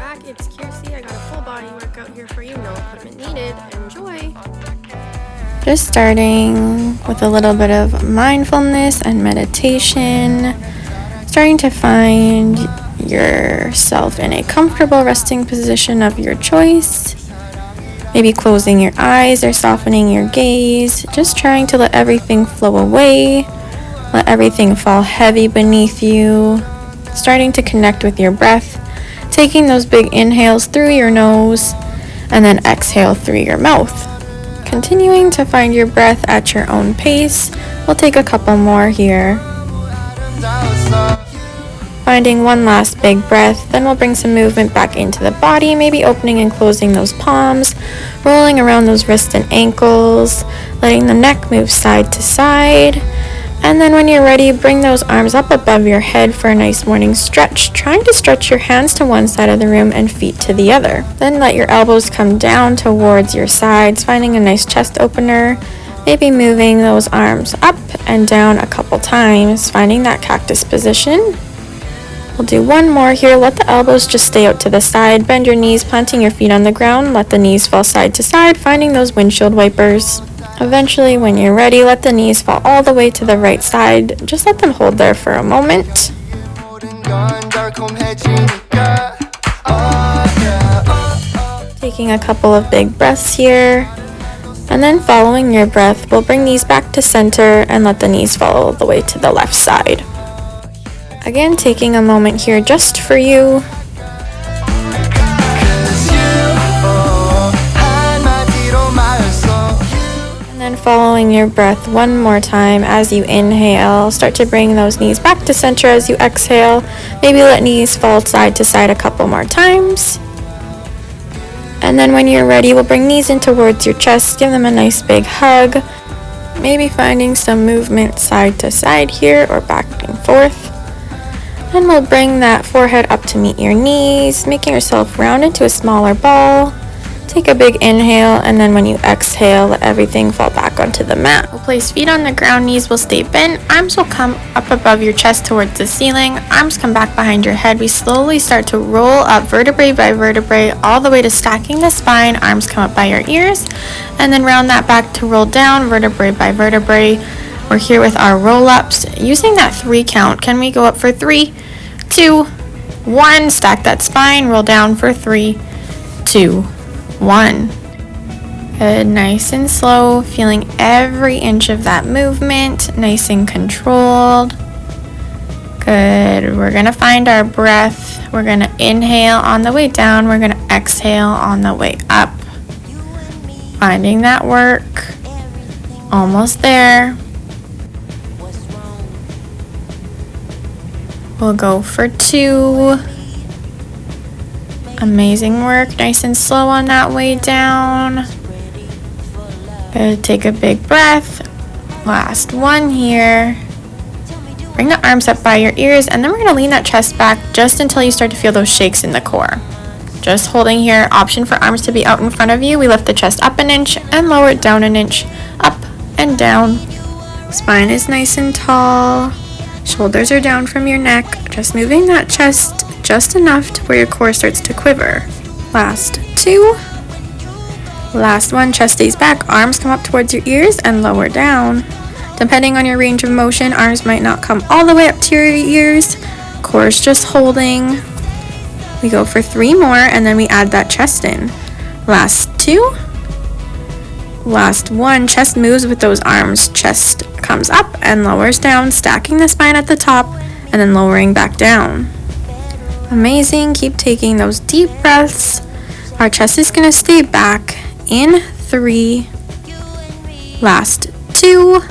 back. It's QC. I got a full body workout here for you. No equipment needed. Enjoy. Just starting with a little bit of mindfulness and meditation. Starting to find yourself in a comfortable resting position of your choice. Maybe closing your eyes or softening your gaze. Just trying to let everything flow away. Let everything fall heavy beneath you. Starting to connect with your breath. Taking those big inhales through your nose and then exhale through your mouth. Continuing to find your breath at your own pace. We'll take a couple more here. Finding one last big breath, then we'll bring some movement back into the body, maybe opening and closing those palms, rolling around those wrists and ankles, letting the neck move side to side. And then when you're ready, bring those arms up above your head for a nice morning stretch, trying to stretch your hands to one side of the room and feet to the other. Then let your elbows come down towards your sides, finding a nice chest opener, maybe moving those arms up and down a couple times, finding that cactus position. We'll do one more here. Let the elbows just stay out to the side. Bend your knees, planting your feet on the ground. Let the knees fall side to side, finding those windshield wipers. Eventually, when you're ready, let the knees fall all the way to the right side. Just let them hold there for a moment. Taking a couple of big breaths here. And then following your breath, we'll bring these back to center and let the knees fall all the way to the left side. Again, taking a moment here just for you. And then following your breath one more time as you inhale. Start to bring those knees back to center as you exhale. Maybe let knees fall side to side a couple more times. And then when you're ready, we'll bring knees in towards your chest. Give them a nice big hug. Maybe finding some movement side to side here or back and forth. And we'll bring that forehead up to meet your knees, making yourself round into a smaller ball. Take a big inhale, and then when you exhale, let everything fall back onto the mat. We'll place feet on the ground, knees will stay bent, arms will come up above your chest towards the ceiling, arms come back behind your head. We slowly start to roll up vertebrae by vertebrae all the way to stacking the spine, arms come up by your ears, and then round that back to roll down vertebrae by vertebrae. We're here with our roll-ups. Using that 3 count, can we go up for 3, 2, 1, stack that spine, roll down for 3, 2, 1. Good, nice and slow, feeling every inch of that movement, nice and controlled. Good, we're gonna find our breath. We're gonna inhale on the way down, we're gonna exhale on the way up. Finding that work, almost there. We'll go for 2. Amazing work, nice and slow on that way down. Good, take a big breath. Last one here. Bring the arms up by your ears, and then we're gonna lean that chest back just until you start to feel those shakes in the core. Just holding here, option for arms to be out in front of you. We lift the chest up an inch and lower it down an inch, up and down. Spine is nice and tall. Shoulders are down from your neck, just moving that chest just enough to where your core starts to quiver. Last 2. Last one, chest stays back, arms come up towards your ears and lower down. Depending on your range of motion, arms might not come all the way up to your ears. Core's just holding. We go for 3 more and then we add that chest in. Last 2. Last 1, chest moves with those arms. Chest comes up and lowers down, stacking the spine at the top and then lowering back down. Amazing, keep taking those deep breaths. Our chest is gonna stay back in 3. Last 2.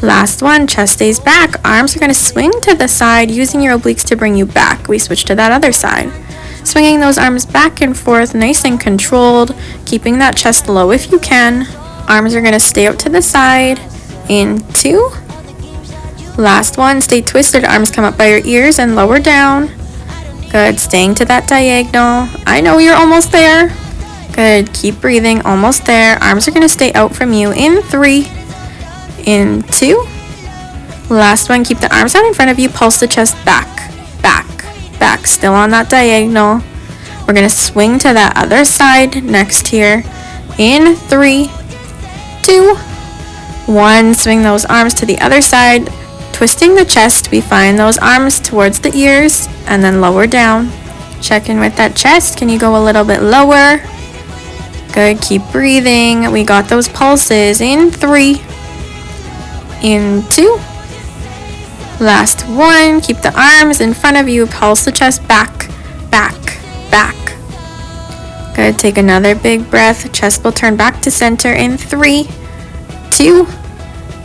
Last 1, chest stays back. Arms are gonna swing to the side, using your obliques to bring you back. We switch to that other side. Swinging those arms back and forth, nice and controlled, keeping that chest low if you can. Arms are gonna stay out to the side. In 2. Last one, stay twisted, arms come up by your ears and lower down. Good, staying to that diagonal. I know you're almost there. Good, keep breathing, almost there. Arms are gonna stay out from you in 3. In 2. Last one, keep the arms out in front of you, pulse the chest back, back, back, still on that diagonal. We're gonna swing to that other side next here. In 3, 2, 1. Swing those arms to the other side. Twisting the chest, we find those arms towards the ears and then lower down. Check in with that chest. Can you go a little bit lower? Good, keep breathing. We got those pulses. In 3, in 2, last 1. Keep the arms in front of you. Pulse the chest back, back, back. Good, take another big breath. Chest will turn back to center in 3, 2,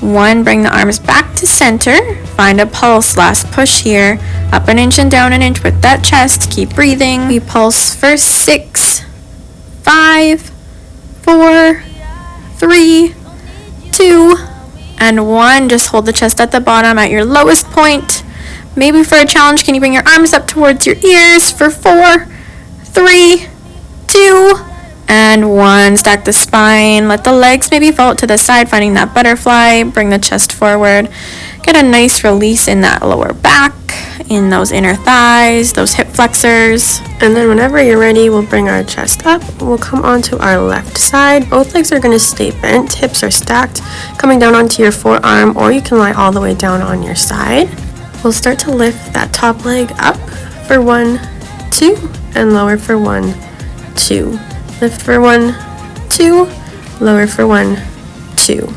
1. Bring the arms back to center. Find a pulse. Last push here. Up an inch and down an inch with that chest. Keep breathing. We pulse for 6, 5, 4, 3, 2, and 1. Just hold the chest at the bottom at your lowest point. Maybe for a challenge, can you bring your arms up towards your ears for 4, 3, 2, and 1. Stack the spine. Let the legs maybe vault to the side, finding that butterfly. Bring the chest forward. Get a nice release in that lower back, in those inner thighs, those hip flexors. And then whenever you're ready, we'll bring our chest up. We'll come onto our left side. Both legs are going to stay bent. Hips are stacked, coming down onto your forearm, or you can lie all the way down on your side. We'll start to lift that top leg up for 1, 2, and lower for 1, 2. Lift for 1, 2, lower for 1, 2.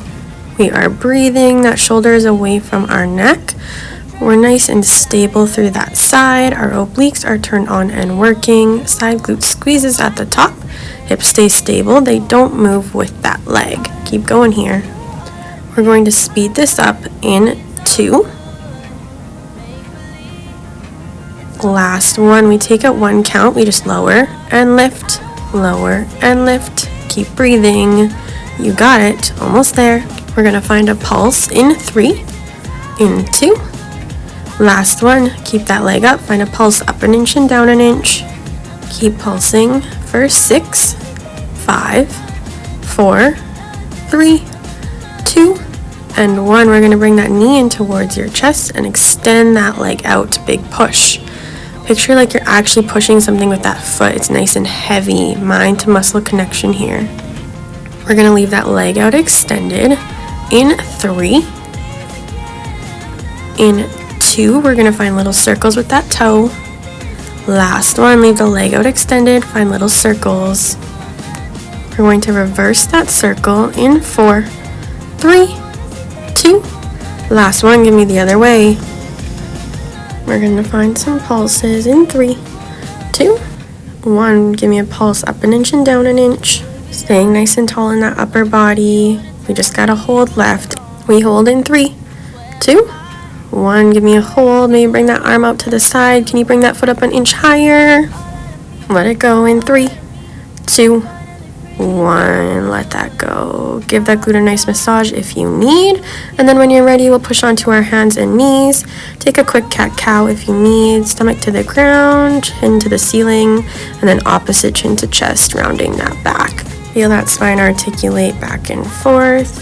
We are breathing. That shoulder is away from our neck. We're nice and stable through that side. Our obliques are turned on and working. Side glute squeezes at the top. Hips stay stable. They don't move with that leg. Keep going here. We're going to speed this up in 2. Last one. We take it 1 count. We just lower and lift, lower and lift. Keep breathing. You got it. Almost there. We're going to find a pulse in 3, in 2. Last one. Keep that leg up. Find a pulse up an inch and down an inch. Keep pulsing for 6, 5, 4, 3, 2, and 1. We're going to bring that knee in towards your chest and extend that leg out. Big push. Picture like you're actually pushing something with that foot. It's nice and heavy. Mind to muscle connection here. We're going to leave that leg out extended. In 3, in 2, we're going to find little circles with that toe. Last one, leave the leg out extended, find little circles. We're going to reverse that circle in 4, 3, 2. Last one, give me the other way. We're going to find some pulses in 3, 2, 1. Give me a pulse up an inch and down an inch. Staying nice and tall in that upper body. We just got to hold left. We hold in 3, 2, 1. Give me a hold. Maybe bring that arm out to the side. Can you bring that foot up an inch higher? Let it go in 3, 2, 1. Let that go. Give that glute a nice massage if you need. And then when you're ready, we'll push onto our hands and knees. Take a quick cat-cow if you need. Stomach to the ground, chin to the ceiling, and then opposite chin to chest, rounding that back. Feel that spine articulate back and forth.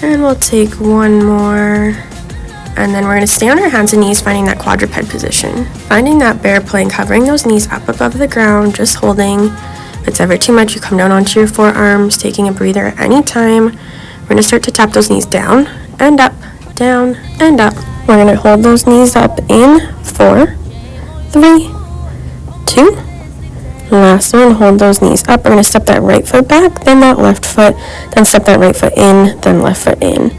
And we'll take one more. And then we're going to stay on our hands and knees, finding that quadruped position. Finding that bear plank, hovering those knees up above the ground, just holding. If it's ever too much, you come down onto your forearms, taking a breather at any time. We're going to start to tap those knees down and up, down and up. We're going to hold those knees up in 4, 3, 2. Last one, hold those knees up. We're going to step that right foot back, then that left foot, then step that right foot in, then left foot in.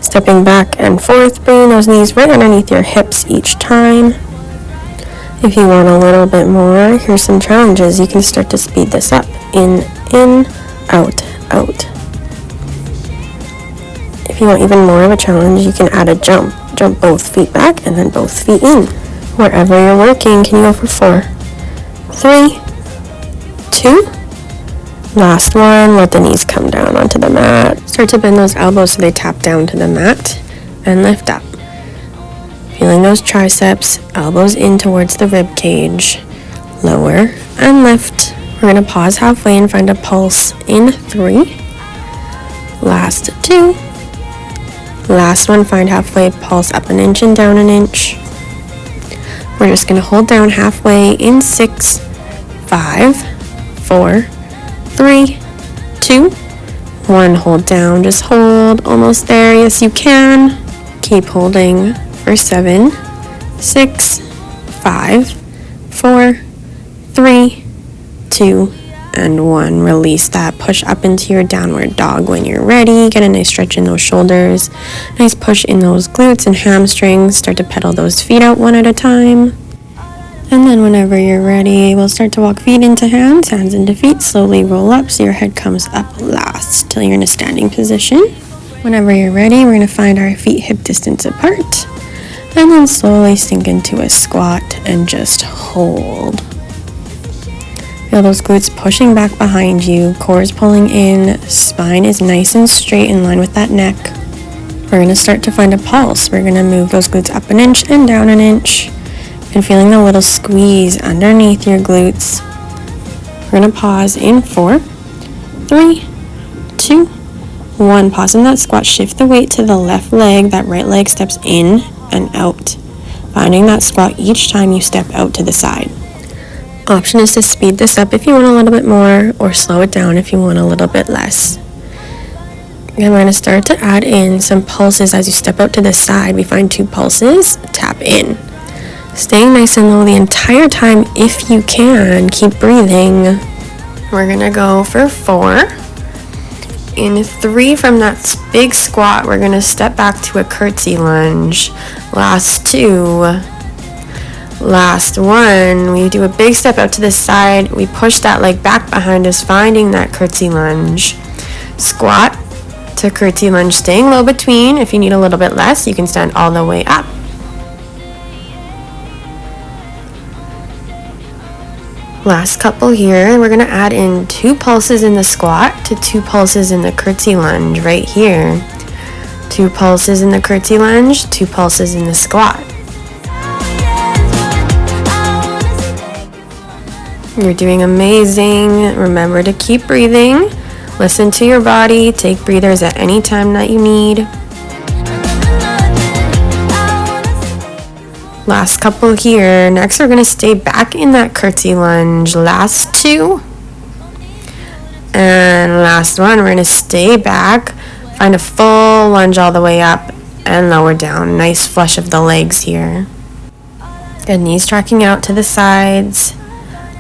Stepping back and forth, bringing those knees right underneath your hips each time. If you want a little bit more, here's some challenges. You can start to speed this up. In, out, out. If you want even more of a challenge, you can add a jump. Jump both feet back and then both feet in. Wherever you're working, can you go for 4, 3, 2. Last one, let the knees come down onto the mat. Start to bend those elbows so they tap down to the mat and lift up. Feeling those triceps, elbows in towards the rib cage. Lower and lift. We're going to pause halfway and find a pulse in 3. Last 2. Last one, find halfway, pulse up an inch and down an inch. We're just going to hold down halfway in 6, 5, 4, 3, 2, 1. Hold down, just hold, almost there, yes you can. Keep holding for 7, 6, 5, 4, 3, 2, and 1. Release that. Push up into your downward dog when you're ready. Get a nice stretch in those shoulders. Nice push in those glutes and hamstrings. Start to pedal those feet out one at a time. And then whenever you're ready, we'll start to walk feet into hands, hands into feet. Slowly roll up so your head comes up last till you're in a standing position. Whenever you're ready, we're going to find our feet hip distance apart. And then slowly sink into a squat and just hold. Feel those glutes pushing back behind you, core is pulling in, spine is nice and straight in line with that neck. We're going to start to find a pulse. We're going to move those glutes up an inch and down an inch. And feeling the little squeeze underneath your glutes. We're going to pause in 4, 3, 2, 1. Pause in that squat. Shift the weight to the left leg. That right leg steps in and out. Finding that squat each time you step out to the side. Option is to speed this up if you want a little bit more, or slow it down if you want a little bit less. And we're going to start to add in some pulses as you step out to the side. We find 2 pulses. Tap in. Staying nice and low the entire time if you can. Keep breathing. We're going to go for 4. In 3 from that big squat, we're going to step back to a curtsy lunge. Last 2. Last 1. We do a big step out to the side. We push that leg back behind us, finding that curtsy lunge. Squat to curtsy lunge, staying low between. If you need a little bit less, you can stand all the way up. Last couple here, we're going to add in 2 pulses in the squat to 2 pulses in the curtsy lunge right here. 2 pulses in the curtsy lunge, 2 pulses in the squat. You're doing amazing. Remember to keep breathing. Listen to your body. Take breathers at any time that you need. Last couple here. Next, we're going to stay back in that curtsy lunge. Last 2. And last 1, we're going to stay back. Find a full lunge all the way up and lower down. Nice flush of the legs here. Good, knees tracking out to the sides.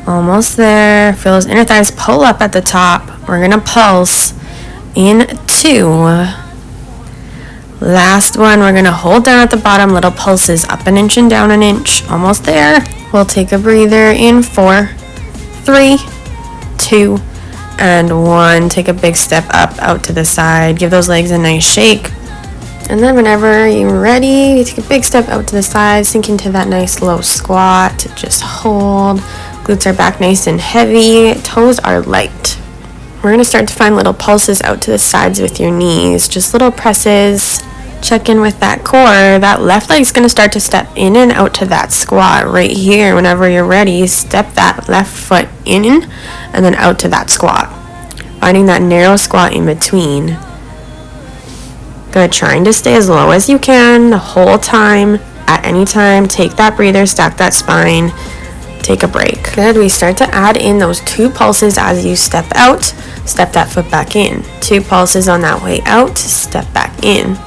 Almost there. Feel those inner thighs pull up at the top. We're going to pulse in 2. Last 1, we're going to hold down at the bottom, little pulses up an inch and down an inch. Almost there. We'll take a breather in 4, 3, 2, and 1. Take a big step up, out to the side. Give those legs a nice shake. And then whenever you're ready, you take a big step out to the side, sink into that nice low squat. Just hold. Glutes are back nice and heavy. Toes are light. We're going to start to find little pulses out to the sides with your knees. Just little presses. Check in with that core. That left leg's going to start to step in and out to that squat right here. Whenever you're ready, step that left foot in and then out to that squat. Finding that narrow squat in between. Good. Trying to stay as low as you can the whole time. At any time, take that breather, stack that spine. Take a break. Good. We start to add in those 2 pulses as you step out. Step that foot back in. 2 pulses on that way out. Step back in.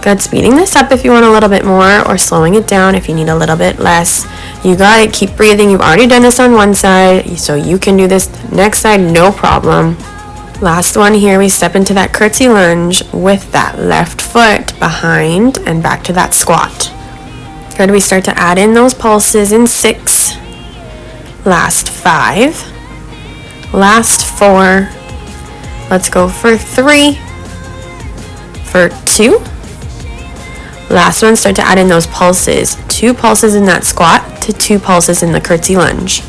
Good. Speeding this up if you want a little bit more, or slowing it down if you need a little bit less. You got it. Keep breathing. You've already done this on one side, so you can do this next side, no problem. Last 1 here, we step into that curtsy lunge with that left foot behind and back to that squat. Good, we start to add in those pulses in 6. Last 5. Last 4. Let's go for 3. For 2. Last 1, start to add in those pulses. 2 pulses in that squat to 2 pulses in the curtsy lunge.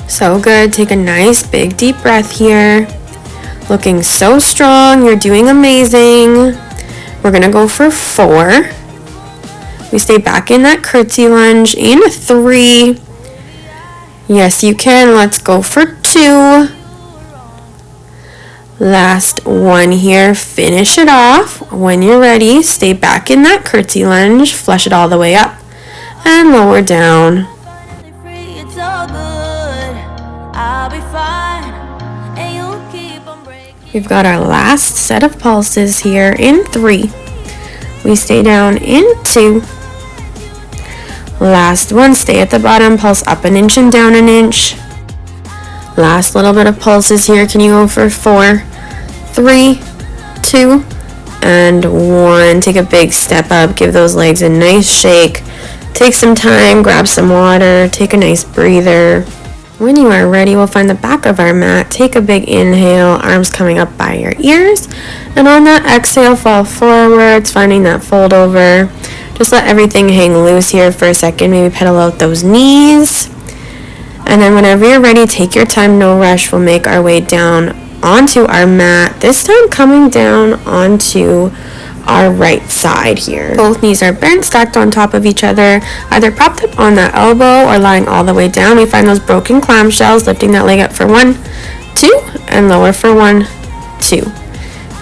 So good. Take a nice big deep breath here. Looking so strong. You're doing amazing. We're going to go for 4. We stay back in that curtsy lunge in 3. Yes, you can. Let's go for 2. Last 1 here. Finish it off. When you're ready, stay back in that curtsy lunge. Flush it all the way up. and lower down. We've got our last set of pulses here in 3. We stay down in 2. Last one, stay at the bottom, pulse up an inch and down an inch. Last little bit of pulses here. Can you go for 4, 3, 2, and 1. Take a big step up, give those legs a nice shake. Take some time, grab some water, take a nice breather. When you are ready, we'll find the back of our mat. Take a big inhale, arms coming up by your ears. And on that exhale, fall forwards, finding that fold over. Just let everything hang loose here for a second. Maybe pedal out those knees. And then whenever you're ready, take your time, no rush. We'll make our way down onto our mat. This time coming down onto our right side here. Both knees are bent, stacked on top of each other, either propped up on that elbow or lying all the way down. We find those broken clamshells, lifting that leg up for 1, 2, and lower for 1, 2.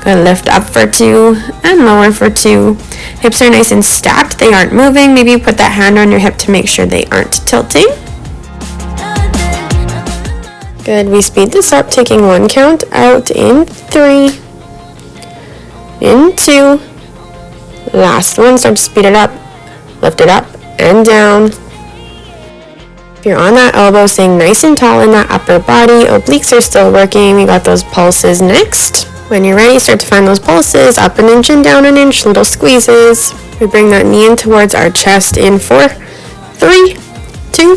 Good, lift up for 2 and lower for 2. Hips are nice and stacked, they aren't moving. Maybe you put that hand on your hip to make sure they aren't tilting. Good, we speed this up, taking 1 count out in 3, in 2, last one, start to speed it up, lift it up and down. If you're on that elbow, staying nice and tall in that upper body, obliques are still working, we got those pulses next. When you're ready, start to find those pulses, up an inch and down an inch, little squeezes. We bring that knee in towards our chest in 4, 3, 2,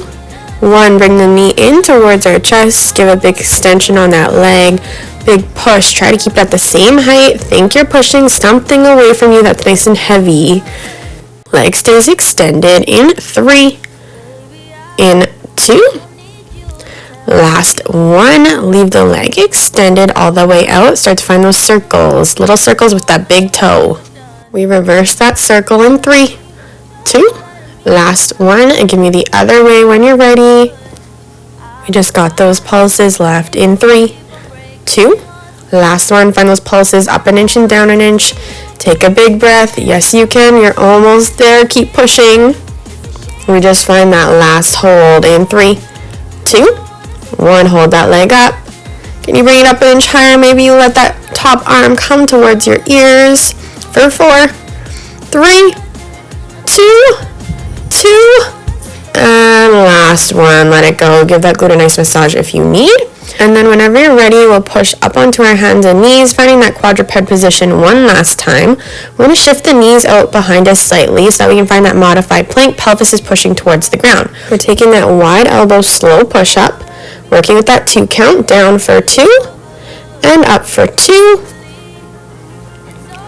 1. Bring the knee in towards our chest, give a big extension on that leg. Big push, try to keep it at the same height. Think you're pushing something away from you that's nice and heavy. Leg stays extended in 3, in 2, last one. Leave the leg extended all the way out. Start to find those circles, little circles with that big toe. We reverse that circle in 3, 2, last one, and give me the other way when you're ready. We just got those pulses left in 3, 2, last one. Find those pulses up an inch and down an inch. Take a big breath. Yes, you can. You're almost there. Keep pushing. We just find that last hold in 3, 2, 1. Hold that leg up. Can you bring it up an inch higher? Maybe you let that top arm come towards your ears for 4, 3, 2, 2, and last one. Let it go. Give that glute a nice massage if you need. And then whenever you're ready, we'll push up onto our hands and knees, finding that quadruped position one last time. We're going to shift the knees out behind us slightly so that we can find that modified plank. Pelvis is pushing towards the ground. We're taking that wide elbow slow push up, working with that 2 count, down for 2 and up for 2.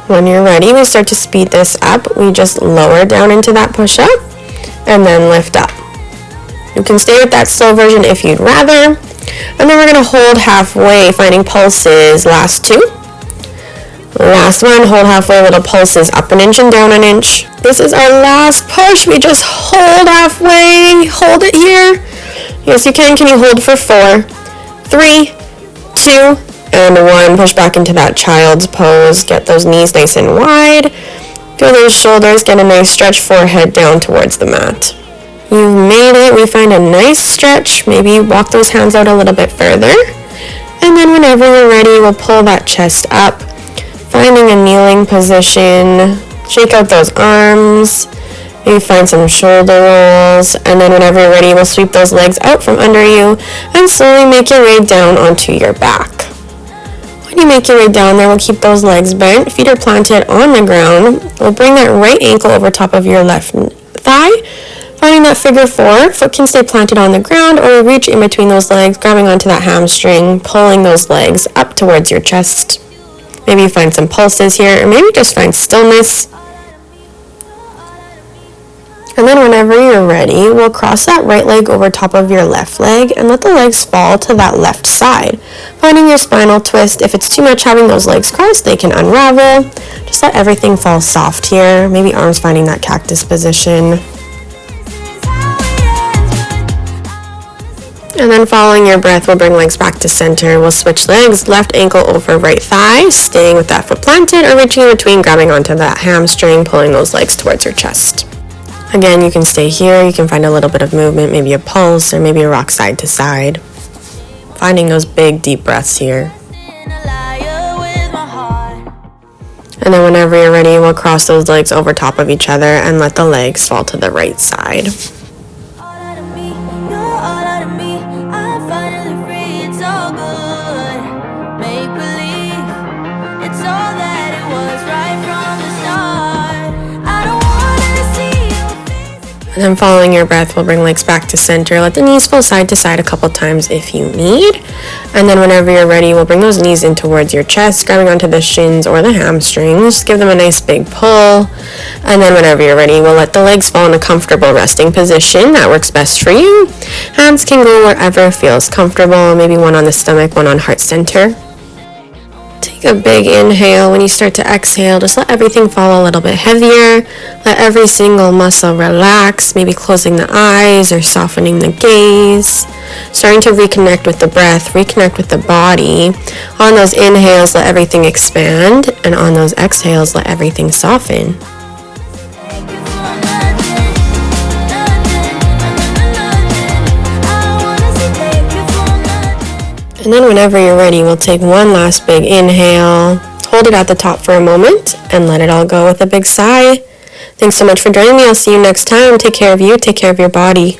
When you're ready, we start to speed this up. We just lower down into that push up and then lift up. You can stay with that slow version if you'd rather. And then we're going to hold halfway, finding pulses. Last 2. Last one, hold halfway, little pulses, up an inch and down an inch. This is our last push. We just hold halfway. Hold it here. Yes, you can. Can you hold for 4, 3, 2, and 1. Push back into that child's pose. Get those knees nice and wide. Feel those shoulders. Get a nice stretch, forehead down towards the mat. You've made it. We find a nice stretch. Maybe walk those hands out a little bit further. And then whenever you're ready, we'll pull that chest up, finding a kneeling position. Shake out those arms. Maybe find some shoulder rolls. And then whenever you're ready, we'll sweep those legs out from under you and slowly make your way down onto your back. When you make your way down there, we'll keep those legs bent. Feet are planted on the ground. We'll bring that right ankle over top of your left thigh. Finding that figure 4, foot can stay planted on the ground, or reach in between those legs, grabbing onto that hamstring, pulling those legs up towards your chest. Maybe you find some pulses here, or maybe just find stillness. And then whenever you're ready, we'll cross that right leg over top of your left leg and let the legs fall to that left side. Finding your spinal twist. If it's too much having those legs crossed, they can unravel. Just let everything fall soft here. Maybe arms finding that cactus position. And then following your breath, we'll bring legs back to center. We'll switch legs, left ankle over right thigh, staying with that foot planted or reaching in between, grabbing onto that hamstring, pulling those legs towards your chest. Again, you can stay here. You can find a little bit of movement, maybe a pulse or maybe a rock side to side. Finding those big, deep breaths here. And then whenever you're ready, we'll cross those legs over top of each other and let the legs fall to the right side. And then following your breath, we'll bring legs back to center. Let the knees fall side to side a couple times if you need. And then whenever you're ready, we'll bring those knees in towards your chest, grabbing onto the shins or the hamstrings. Just give them a nice big pull. And then whenever you're ready, we'll let the legs fall in a comfortable resting position. That works best for you. Hands can go wherever feels comfortable. Maybe one on the stomach, one on heart center. Take a big inhale. When you start to exhale, just let everything fall a little bit heavier. Let every single muscle relax, maybe closing the eyes or softening the gaze. Starting to reconnect with the breath, reconnect with the body. On those inhales, let everything expand, and on those exhales, let everything soften. And then whenever you're ready, we'll take one last big inhale, hold it at the top for a moment, and let it all go with a big sigh. Thanks so much for joining me. I'll see you next time. Take care of you. Take care of your body.